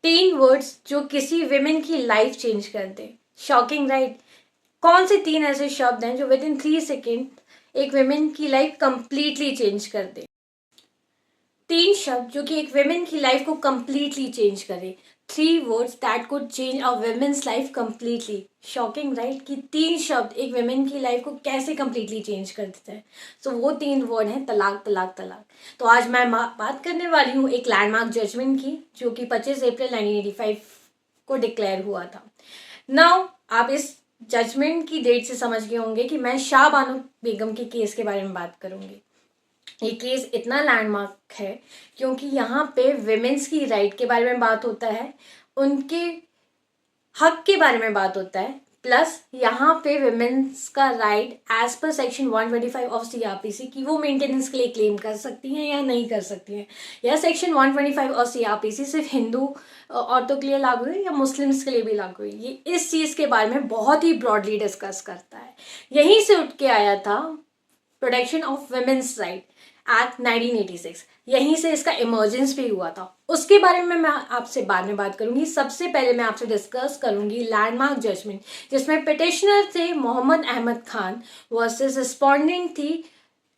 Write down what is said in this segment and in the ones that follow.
3 words जो किसी women की लाइफ चेंज कर दे। Shocking right? कौन से 3 ऐसे शब्द हैं जो विद इन 3 सेकेंड एक विमेन की लाइफ कंप्लीटली चेंज कर दे? 3 शब्द जो कि एक विमेन की लाइफ को कंप्लीटली चेंज करे। 3 words that could change a women's life completely. Shocking right कि 3 शब्द एक विमेन की लाइफ को कैसे कंप्लीटली चेंज कर देते हैं। सो वो 3 वर्ड हैं तलाक तलाक तलाक। तो आज मैं बात करने वाली हूँ एक लैंडमार्क जजमेंट की जो कि 25 अप्रैल 1985 को डिक्लेयर हुआ था। नाउ आप इस जजमेंट की डेट से समझ गए होंगे कि मैं शाह बानो बेगम के केस के बारे में बात करूंगी। ये केस इतना लैंडमार्क है क्योंकि यहाँ पे विमेंस की राइट के बारे में बात होता है, उनके हक के बारे में बात होता है, प्लस यहाँ पे विमेंस का right as per section 125 of CrPC कि वो मेंटेनेंस के लिए क्लेम कर सकती हैं या नहीं कर सकती हैं, या सेक्शन 125 ऑफ सीआरपीसी सिर्फ हिंदू औरतों के लिए लागू है या मुस्लिम्स के लिए भी लागू है। ये इस चीज़ के बारे में बहुत ही ब्रॉडली डिस्कस करता है। यहीं से उठ के आया था protection of women's right act 1986, यहीं से इसका इमर्जेंस भी हुआ था। उसके बारे में मैं आपसे बाद में बात करूंगी। सबसे पहले मैं आपसे डिस्कस करूंगी लैंडमार्क जजमेंट जिसमें पिटिशनर थे मोहम्मद अहमद खान वर्सेस रिस्पॉन्डिंग थी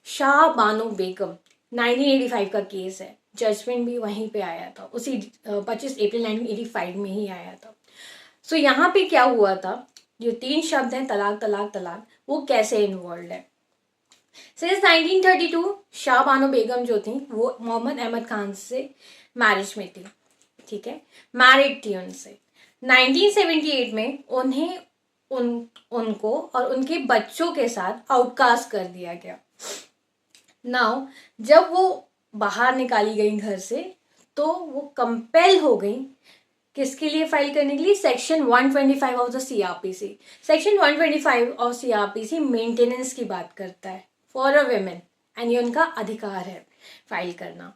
शाह बानो बेगम। 1985 का केस है, जजमेंट भी वहीं पे आया था, उसी 25 अप्रैल 1985 में ही आया था। सो यहाँ पे क्या हुआ था, जो 3 शब्द हैं तलाक तलाक तलाक, वो कैसे इन्वॉल्व है। सिंस 1932 शाह बानो बेगम जो थी वो मोहम्मद अहमद खान से मैरिज में थी, ठीक है, मैरिड थी उनसे। 1978 में उन्हें उनको और उनके बच्चों के साथ आउटकास्ट कर दिया गया। नाउ जब वो बाहर निकाली गई घर से तो वो कंपेल हो गई किसके लिए फाइल करने के लिए, section 125 of the CrPC. Section 125 of CrPC maintenance की बात करता है फॉर अ वेमेन एंड ये उनका अधिकार है फाइल करना।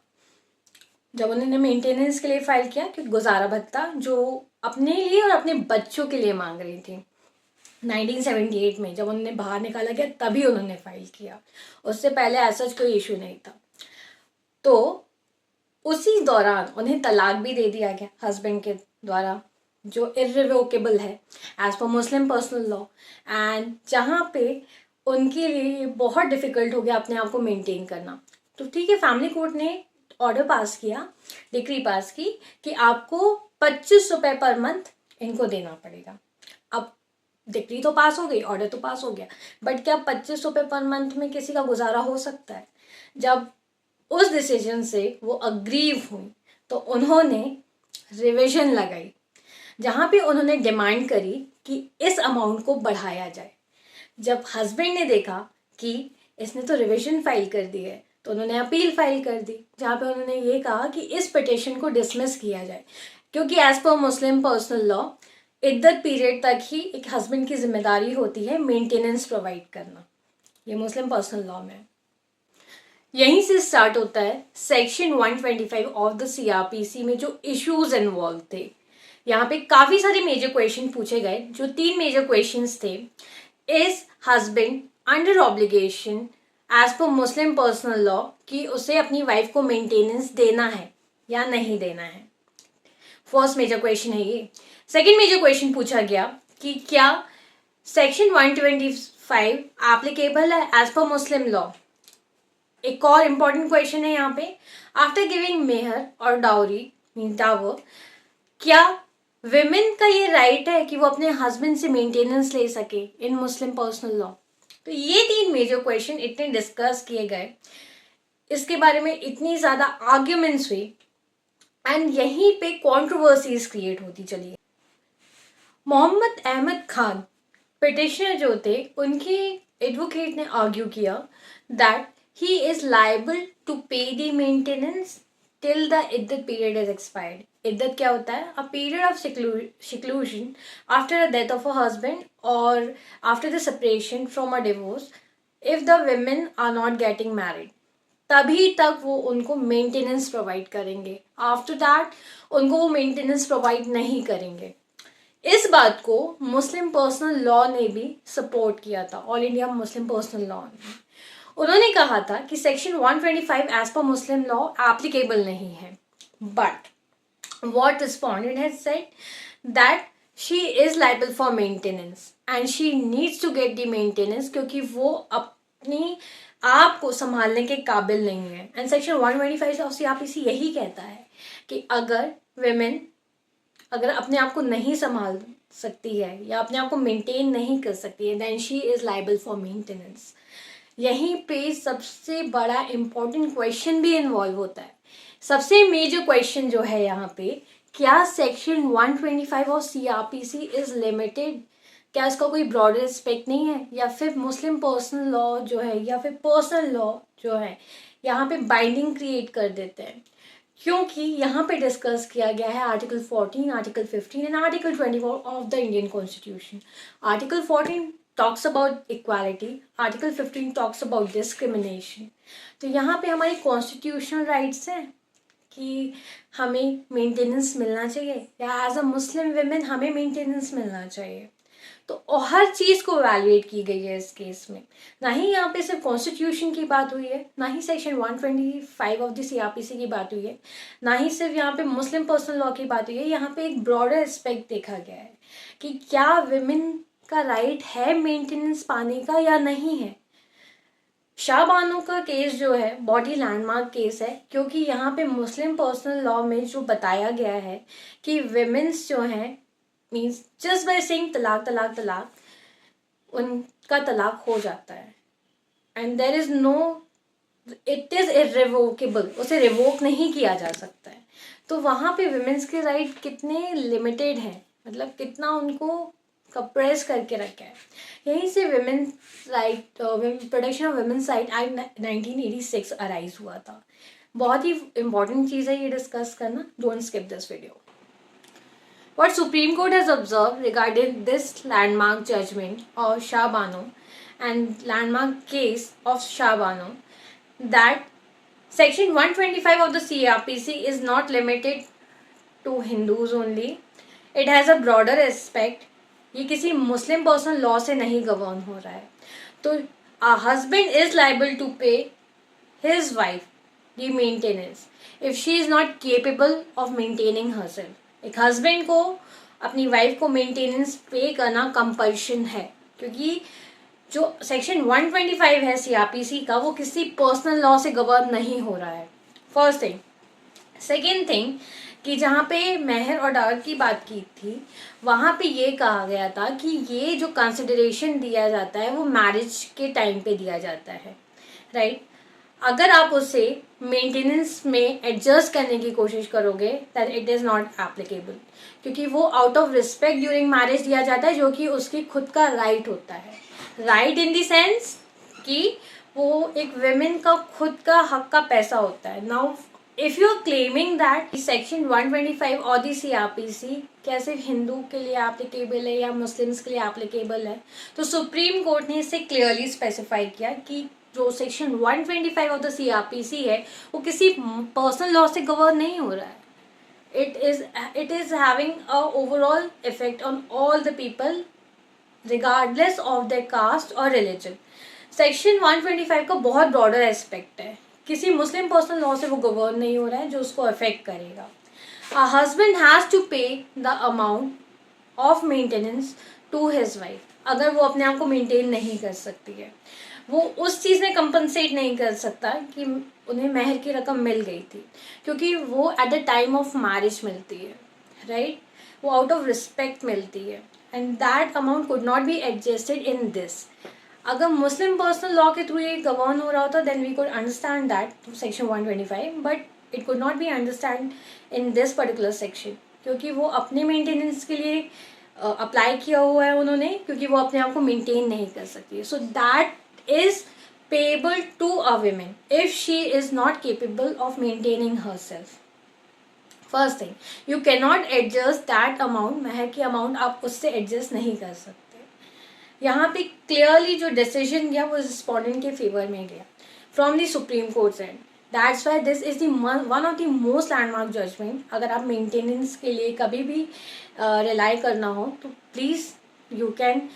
जब उन्होंने मेंटेनेंस के लिए फाइल किया कि गुजारा भत्ता जो अपने लिए और अपने बच्चों के लिए मांग रही थी 1978 में, जब उन्हें बाहर निकाला गया तभी उन्होंने फाइल किया, उससे पहले ऐसा कोई इशू नहीं था। तो उसी दौरान उन्हें तलाक भी दे दिया गया हस्बैंड के द्वारा जो इररिवोकेबल है as per Muslim personal law, and जहाँ पे उनके लिए बहुत डिफिकल्ट हो गया अपने आप को मेंटेन करना। तो ठीक है, फैमिली कोर्ट ने ऑर्डर पास किया, डिक्री पास की कि आपको 25 रुपये पर मंथ इनको देना पड़ेगा। अब डिक्री तो पास हो गई, ऑर्डर तो पास हो गया, बट क्या 25 रुपये पर मंथ में किसी का गुजारा हो सकता है? जब उस डिसीजन से वो अग्रीव हुई तो उन्होंने रिविजन लगाई जहाँ पे उन्होंने डिमांड करी कि इस अमाउंट को बढ़ाया जाए। जब हस्बैंड ने देखा कि इसने तो रिविजन फाइल कर दी है तो उन्होंने अपील फाइल कर दी जहाँ पे उन्होंने ये कहा कि इस पिटिशन को डिसमिस किया जाए क्योंकि as per Muslim personal law इद्दत period तक ही एक हस्बैंड की जिम्मेदारी होती है मेंटेनेंस प्रोवाइड करना, ये मुस्लिम पर्सनल लॉ में। यहीं से स्टार्ट होता है सेक्शन 125 ऑफ द सीआरपीसी में जो इश्यूज इन्वॉल्व थे। यहाँ पे काफी सारे मेजर क्वेश्चन पूछे गए, जो 3 मेजर क्वेश्चंस थे। Is husband under obligation as per Muslim personal law कि उसे अपनी वाइफ को मेंटेनेंस देना है या नहीं देना है, फर्स्ट मेजर क्वेश्चन है ये। सेकेंड मेजर क्वेश्चन पूछा गया कि क्या सेक्शन 125 एप्लीकेबल है एज पर मुस्लिम लॉ। एक और इम्पॉर्टेंट क्वेश्चन है यहाँ पे, आफ्टर गिविंग मेहर और डाउरी मीन डावर, क्या विमेन का ये राइट है कि वो अपने हस्बैंड से मेंटेनेंस ले सके इन मुस्लिम पर्सनल लॉ। तो ये 3 मेजर क्वेश्चन इतने डिस्कस किए गए, इसके बारे में इतनी ज्यादा आर्ग्यूमेंट्स हुई एंड यहीं पे कंट्रोवर्सीज क्रिएट होती चली। मोहम्मद अहमद खान पिटिशनर जो थे उनके एडवोकेट ने आर्ग्यू किया that he is liable to pay the maintenance till the iddat period is expired. iddat क्या होता है? A period of seclusion after the death of a husband or after the separation from a divorce if the women are not getting married. तभी तक वो उनको maintenance provide करेंगे, after that उनको वो मेंटेनेंस प्रोवाइड नहीं करेंगे। इस बात को मुस्लिम पर्सनल लॉ ने भी सपोर्ट किया था, ऑल इंडिया मुस्लिम पर्सनल लॉ ने। उन्होंने कहा था कि सेक्शन 125 एज पर मुस्लिम लॉ एप्लीकेबल नहीं है, but what respondent has said, that she is liable for maintenance and she needs to get the maintenance क्योंकि वो अपनी आप को संभालने के काबिल नहीं है। एंड सेक्शन 125 ऑफ सीआरपीसी यही कहता है कि अगर विमेन अगर अपने आप को नहीं संभाल सकती है या अपने आप को मेंटेन नहीं कर सकती है, then she is liable for maintenance. यहीं पे सबसे बड़ा इम्पोर्टेंट क्वेश्चन भी इन्वॉल्व होता है। सबसे मेजर क्वेश्चन जो है यहाँ पे, क्या section 125 of CrPC is limited, क्या इसका कोई ब्रॉडर एस्पेक्ट नहीं है, या फिर मुस्लिम पर्सनल लॉ जो है या फिर पर्सनल लॉ जो है यहाँ पे बाइंडिंग क्रिएट कर देते हैं। क्योंकि यहाँ पे डिस्कस किया गया है article 14, article 15 and article 24 of the Indian constitution. Article 14 talks about equality, article 15 talks about discrimination. तो यहाँ पे हमारी कॉन्स्टिट्यूशनल राइट्स हैं कि हमें मेंटेनेंस मिलना चाहिए या एज अ मुस्लिम विमेन हमें मेंटेनेंस मिलना चाहिए। तो हर चीज़ को वैल्यूएट की गई है इस केस में। ना ही यहाँ पे सिर्फ कॉन्स्टिट्यूशन की बात हुई है, ना ही सेक्शन 125 ऑफ द सीआरपीसी की बात हुई है, ना ही सिर्फ यहाँ पे मुस्लिम पर्सनल लॉ की बात हुई है। यहाँ पे एक ब्रॉडर एस्पेक्ट देखा गया है कि क्या विमेन का राइट है मेंटेनेंस पाने का या नहीं है। शाह बानो का केस जो है बॉडी लैंडमार्क केस है, क्योंकि यहाँ पे मुस्लिम पर्सनल लॉ में जो बताया गया है कि विमेन्स जो हैं मीन्स जस्ट बाय सेइंग तलाक तलाक तलाक उनका तलाक हो जाता है and there is no, it is irrevocable, उसे रिवोक नहीं किया जा सकता है। तो वहाँ पे विमेंस के राइट कितने लिमिटेड हैं, मतलब कितना उनको कंप्रेस करके रखा है। यहीं से women right, protection of women's right act 1986 arise हुआ था। बहुत ही इंपॉर्टेंट चीज़ है ये डिस्कस करना, don't skip this video. What Supreme Court has observed regarding this landmark judgment of Shah Bano and landmark case of Shah Bano, that section 125 of the CRPC is not limited to Hindus only. It has a broader aspect. ये किसी मुस्लिम personal law से नहीं govern हो रहा है। तो a husband is liable to pay his wife the maintenance if she is not capable of maintaining herself. एक husband को अपनी वाइफ को मेंटेनेंस पे करना कंपल्शन है, क्योंकि जो सेक्शन 125 है सीआरपीसी का वो किसी पर्सनल लॉ से गवर्न नहीं हो रहा है। First thing. सेकेंड थिंग कि जहाँ पे मेहर और डार की बात की थी वहाँ पे ये कहा गया था कि ये जो कंसिडरेशन दिया जाता है वो मैरिज के टाइम पे दिया जाता है, राइट। अगर आप उसे मेंटेनेंस में एडजस्ट करने की कोशिश करोगे that it is not applicable, क्योंकि वो out of respect during marriage दिया जाता है, जो कि उसकी खुद का राइट होता है। राइट इन द सेंस कि वो एक विमेन का खुद का हक का पैसा होता है। Now if you are claiming that section 125 और दी सीआरपीसी क्या सिर्फ हिंदू के लिए एप्लीकेबल है या मुस्लिम्स के लिए एप्लीकेबल है, तो सुप्रीम कोर्ट ने इसे क्लियरली स्पेसिफाई किया कि जो सेक्शन 125 ऑफ द सीआरपीसी है वो किसी पर्सनल लॉ से गवर्न नहीं हो रहा है। it is having a overall effect on all the people regardless of their caste or religion. Section 125 का बहुत ब्रॉडर एस्पेक्ट है, किसी मुस्लिम पर्सनल लॉ से वो गवर्न नहीं हो रहा है जो उसको अफेक्ट करेगा। A husband has to pay the amount of maintenance to his wife. अगर वो अपने आप को मेंटेन नहीं कर सकती है, वो उस चीज़ में कंपनसेट नहीं कर सकता कि उन्हें महर की रकम मिल गई थी, क्योंकि वो at the time of marriage मिलती है, राइट। वो आउट ऑफ रिस्पेक्ट मिलती है and that amount could not be adjusted in this. अगर मुस्लिम पर्सनल लॉ के थ्रू ये गवर्न हो रहा होता then we could understand that section 125, but it could not be understand in this particular section, क्योंकि वो अपने मेंटेनेंस के लिए अप्लाई किया हुआ है उन्होंने, क्योंकि वो अपने आप को मेंटेन नहीं कर सकती है। So that is payable to a woman if she is not capable of maintaining herself. First thing, you cannot adjust that amount, महर की अमाउंट आप उससे एडजस्ट नहीं कर सकते। यहाँ पे क्लियरली जो डिसीजन गया वो रिस्पोंडेंट के फेवर में गया from the supreme court and that's why this is the one of the most landmark judgment. अगर आप मेंटेनेंस के लिए कभी भी रिलाई करना हो तो please you can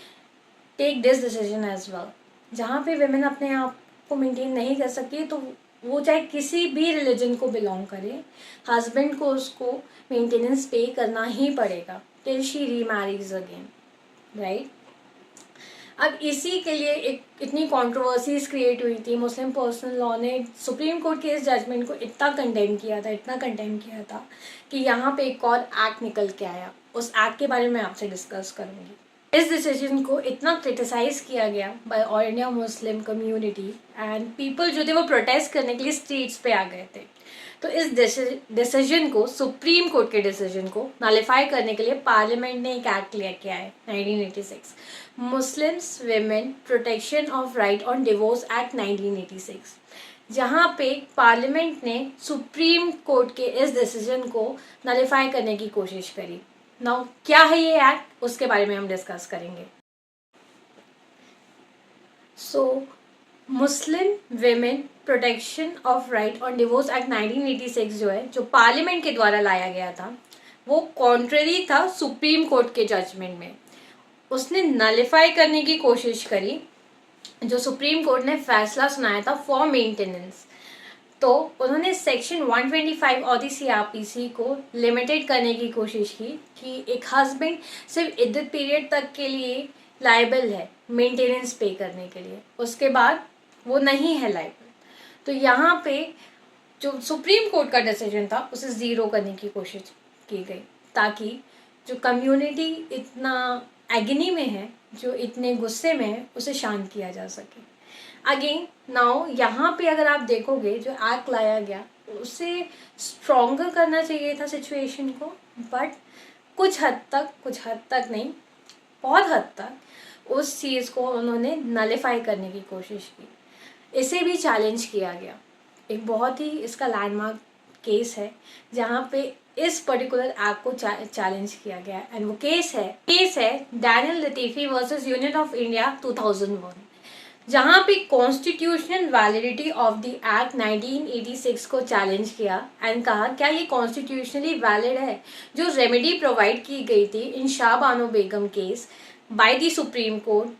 take this decision as well. जहाँ पे विमेन अपने आप को मेंटेन नहीं कर सकती तो वो चाहे किसी भी रिलीजन को बिलोंग करे, हस्बैंड को उसको मेंटेनेंस पे करना ही पड़ेगा टिल शी रीमैरीज अगेन, राइट। अब इसी के लिए एक इतनी कंट्रोवर्सीज क्रिएट हुई थी। मुस्लिम पर्सनल लॉ ने सुप्रीम कोर्ट के इस जजमेंट को इतना कंडेम किया था कि यहाँ पे एक और एक्ट निकल के आया। उस एक्ट के बारे में आपसे डिस्कस करूँगी। इस डिसीजन को इतना क्रिटिसाइज किया गया by all India Muslim community and people जो थे वो प्रोटेस्ट करने के लिए स्ट्रीट्स पे आ गए थे। तो इस डिसीजन को, सुप्रीम कोर्ट के डिसीजन को नलिफाई करने के लिए पार्लियामेंट ने एक एक्ट लेके आए 1986, Muslims women protection of right on divorce act 1986, जहाँ पे पार्लियामेंट ने सुप्रीम कोर्ट के इस डिसीजन को नलिफाई करने की कोशिश करी। नाउ क्या है ये एक्ट, उसके बारे में हम डिस्कस करेंगे। So Muslim women protection of right on divorce act 1986 जो है, जो पार्लियामेंट के द्वारा लाया गया था, वो कॉन्ट्ररी था सुप्रीम कोर्ट के जजमेंट में। उसने नलिफाई करने की कोशिश करी जो सुप्रीम कोर्ट ने फैसला सुनाया था फॉर मेंटेनेंस। तो उन्होंने सेक्शन 125 और दी सीआरपीसी को लिमिटेड करने की कोशिश की कि एक हस्बैंड सिर्फ इद्दत पीरियड तक के लिए लायबल है मेंटेनेंस पे करने के लिए, उसके बाद वो नहीं है लायबल। तो यहाँ पे जो सुप्रीम कोर्ट का डिसीजन था उसे ज़ीरो करने की कोशिश की गई, ताकि जो कम्युनिटी इतना एगनी में है, जो इतने गुस्से में है, उसे शांत किया जा सके। अगेन नाउ यहाँ पे अगर आप देखोगे जो एक्ट लाया गया उसे स्ट्रॉन्गर करना चाहिए था सिचुएशन को, बट कुछ हद तक नहीं, बहुत हद तक उस चीज़ को उन्होंने नलिफाई करने की कोशिश की। इसे भी चैलेंज किया गया। एक बहुत ही इसका लैंडमार्क केस है जहाँ पे इस पर्टिकुलर एक्ट को चैलेंज किया गया, एंड वो केस है Daniel Latifi versus union of India 2001, जहाँ पे constitutional validity of the act 1986 को चैलेंज किया एंड कहा क्या ये कॉन्स्टिट्यूशनली वैलिड है। जो रेमेडी प्रोवाइड की गई थी in Shah Bano Begum case by the supreme court,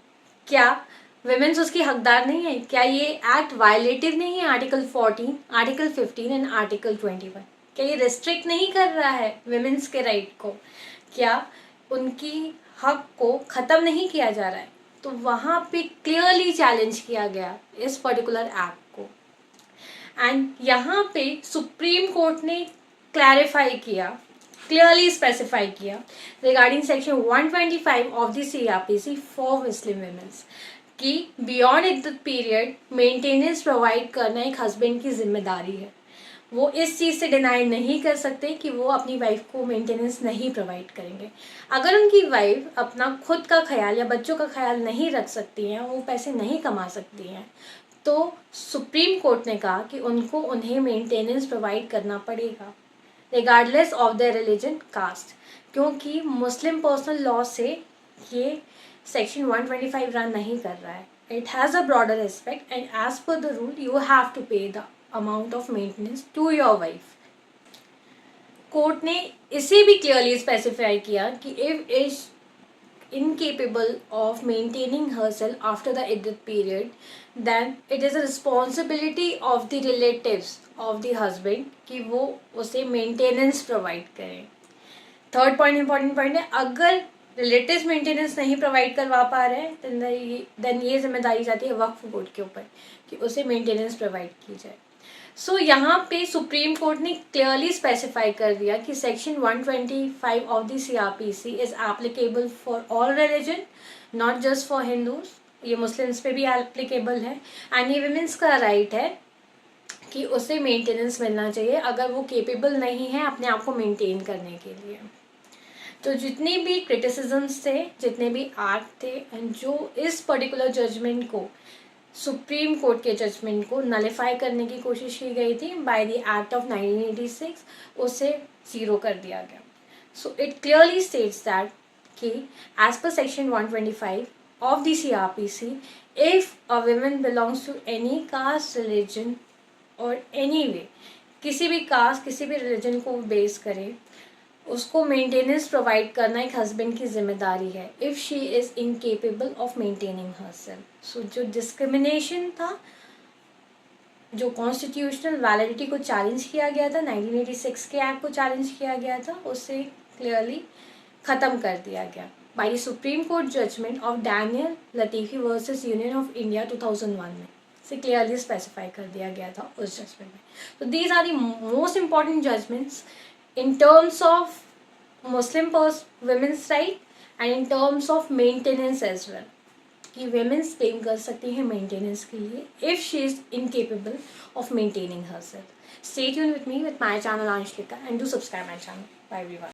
क्या विमेन्स उसकी हकदार नहीं है? क्या ये एक्ट वायलेटिव नहीं है आर्टिकल 14, आर्टिकल 15 एंड आर्टिकल 21? क्या ये रिस्ट्रिक्ट नहीं कर रहा है विमेन्स के राइट को? क्या उनकी हक को ख़त्म नहीं किया जा रहा है? तो वहाँ पे क्लियरली चैलेंज किया गया इस पर्टिकुलर एक्ट को, एंड यहाँ पे सुप्रीम कोर्ट ने क्लैरिफाई किया, क्लियरली स्पेसिफाई किया regarding section 125 of the CrPC for Muslim women's कि बियॉन्ड इद्दत पीरियड मेंटेनेंस प्रोवाइड करना एक हस्बैंड की जिम्मेदारी है। वो इस चीज़ से डिनाई नहीं कर सकते कि वो अपनी वाइफ को मेंटेनेंस नहीं प्रोवाइड करेंगे। अगर उनकी वाइफ अपना खुद का ख्याल या बच्चों का ख्याल नहीं रख सकती हैं, वो पैसे नहीं कमा सकती हैं, तो सुप्रीम कोर्ट ने कहा कि उन्हें मेंटेनेंस प्रोवाइड करना पड़ेगा regardless of their religion, caste, क्योंकि मुस्लिम पर्सनल लॉ से ये सेक्शन 125 रन नहीं कर रहा है। It has a broader aspect and as per the rule you have to pay the amount of maintenance to your wife. Court ने इसे भी क्लियरली स्पेसिफाई किया कि if is incapable of maintaining herself after the iddat period, then it is a responsibility of the relatives of the husband कि वो उसे maintenance provide करें। Third point important point है, अगर रिलेटिव्स मेंटेनेंस नहीं provide करवा पा रहे हैं देन ये जिम्मेदारी जाती है वक्फ बोर्ड के ऊपर कि उसे मेंटेनेंस प्रोवाइड की जाए। सो यहाँ पे सुप्रीम कोर्ट ने क्लियरली स्पेसिफाई कर दिया कि section 125 of the CrPC is applicable for all religion, not just for Hindus. ये मुस्लिम्स पे भी एप्लीकेबल है, एंड ये विमेंस का राइट है कि उसे मेंटेनेंस मिलना चाहिए अगर वो केपेबल नहीं है अपने आप को मेंटेन करने के लिए। तो जितनी भी क्रिटिसिजम्स थे, जितने भी एक्ट थे, एंड जो इस पर्टिकुलर जजमेंट को, सुप्रीम कोर्ट के जजमेंट को नलिफाई करने की कोशिश की गई थी बाय द एक्ट ऑफ 1986, उसे ज़ीरो कर दिया गया। So it clearly states that कि as per section 125 of the CrPC, if a woman belongs to any caste, religion और एनी वे, किसी भी कास्ट, किसी भी रिलीजन को बेस करे, उसको मेंटेनेंस प्रोवाइड करना एक हस्बैंड की जिम्मेदारी है if she is incapable of maintaining herself. So जो डिस्क्रिमिनेशन था जो कॉन्स्टिट्यूशनल वैलिडिटी को चैलेंज किया गया था, 1986 के एक्ट को चैलेंज किया गया था, उससे क्लियरली ख़त्म कर दिया गया by the supreme court judgement of Daniel Latifi versus union of India 2001 में से क्लियरली स्पेसिफाई कर दिया गया था उस जजमेंट में. तो these are the most important judgements in terms of Muslim women's right and in terms of maintenance as well, कि वेमेंस क्लेम कर सकती हैं मेंटेनेंस के लिए if she is incapable of maintaining herself. Stay tuned with me with my channel Anshlika and do subscribe my channel. Bye everyone.